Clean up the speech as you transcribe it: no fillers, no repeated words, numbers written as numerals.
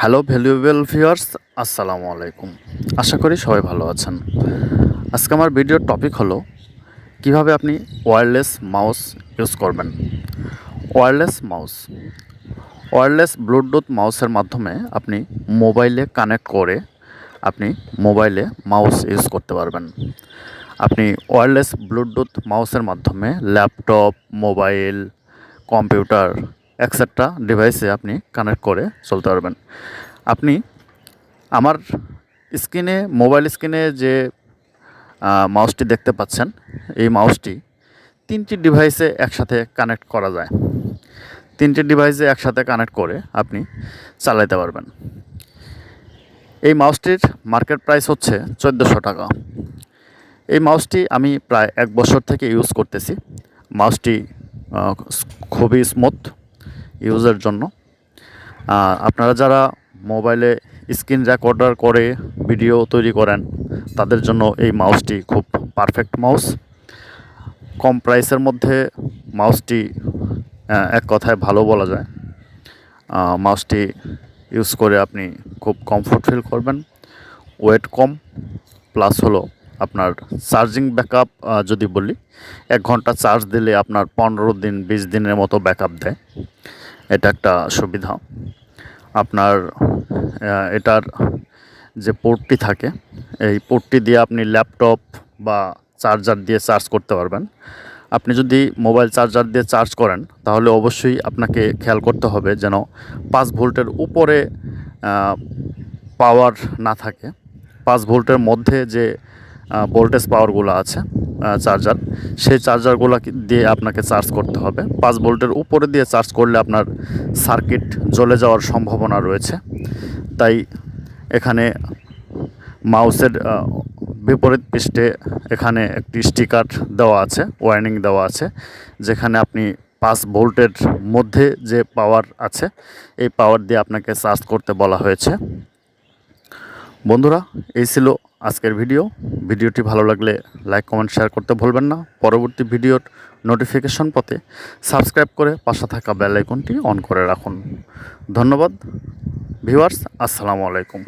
Hello valuable viewers, আসসালামু আলাইকুম। আশা করি সবাই ভালো আছেন। আজকে আমার ভিডিওর টপিক হলো কিভাবে আপনি ওয়্যারলেস মাউস ইউজ করবেন। ওয়্যারলেস ব্লুটুথ মাউসের মাধ্যমে আপনি মোবাইলে কানেক্ট করে আপনি মোবাইলে মাউস ইউজ করতে পারবেন। আপনি ওয়্যারলেস ব্লুটুথ মাউসের মাধ্যমে ল্যাপটপ, মোবাইল, কম্পিউটার এক্সেট্রা ডিভাইসে আপনি কানেক্ট করে চলতে পারবেন। আপনি আমার মোবাইল স্ক্রিনে যে মাউসটি দেখতে পাচ্ছেন, এই মাউসটি ৩টি ডিভাইসে একসাথে কানেক্ট করা যায়। ৩টি ডিভাইসে একসাথে কানেক্ট করে আপনি চালাতে পারবেন। এই মাউসটির মার্কেট প্রাইস হচ্ছে ১৪০০ টাকা। এই মাউসটি আমি প্রায় ১ বছর থেকে ইউজ করতেছি। মাউসটি খুবই স্মুথ ইউজের জন্য। আপনারা যারা মোবাইলে স্ক্রিন রেকর্ডার করে ভিডিও তৈরি করেন, তাদের জন্য এই মাউসটি খুব পারফেক্ট মাউস। কম প্রাইসের মধ্যে মাউসটি এক কথায় ভালো বলা যায়। মাউসটি ইউজ করে আপনি খুব কমফোর্ট ফিল করবেন। ওয়েট কম, প্লাস হলো আপনার চার্জিং ব্যাকআপ যদি বলি, ১ ঘন্টা চার্জ দিলে আপনার ১৫ দিন ২০ দিনের মতো ব্যাকআপ দেয়। এটা একটা সুবিধা। আপনার এটার যে পোর্টটি থাকে, এই পোর্টটি দিয়ে আপনি ল্যাপটপ বা চার্জার দিয়ে চার্জ করতে পারবেন। আপনি যদি মোবাইল চার্জার দিয়ে চার্জ করেন, তাহলে অবশ্যই আপনাকে খেয়াল করতে হবে যেন ৫ ভোল্টের উপরে পাওয়ার না থাকে। ৫ ভোল্টের মধ্যে যে ভোল্টেজ পাওয়ারগুলো আছে চার্জার, সেই চার্জারগুলো দিয়ে আপনাকে চার্জ করতে হবে। ৫ ভোল্টের উপরে দিয়ে চার্জ করলে আপনার সার্কিট জ্বলে যাওয়ার সম্ভাবনা রয়েছে। তাই এখানে মাউসের বিপরীত পৃষ্ঠে এখানে একটি স্টিকার দেওয়া আছে, ওয়ার্নিং দেওয়া আছে, যেখানে আপনি ৫ ভোল্টের মধ্যে যে পাওয়ার আছে, এই পাওয়ার দিয়ে আপনাকে চার্জ করতে বলা হয়েছে। বন্ধুরা, এই ছিল আজকের ভিডিওটি ভালো লাগলে লাইক, কমেন্ট, শেয়ার করতে ভুলবেন না। পরবর্তী ভিডিওর নোটিফিকেশন পেতে সাবস্ক্রাইব করে পাশে থাকা বেল আইকনটি অন করে রাখুন। ধন্যবাদ ভিউয়ার্স, আসসালামু আলাইকুম।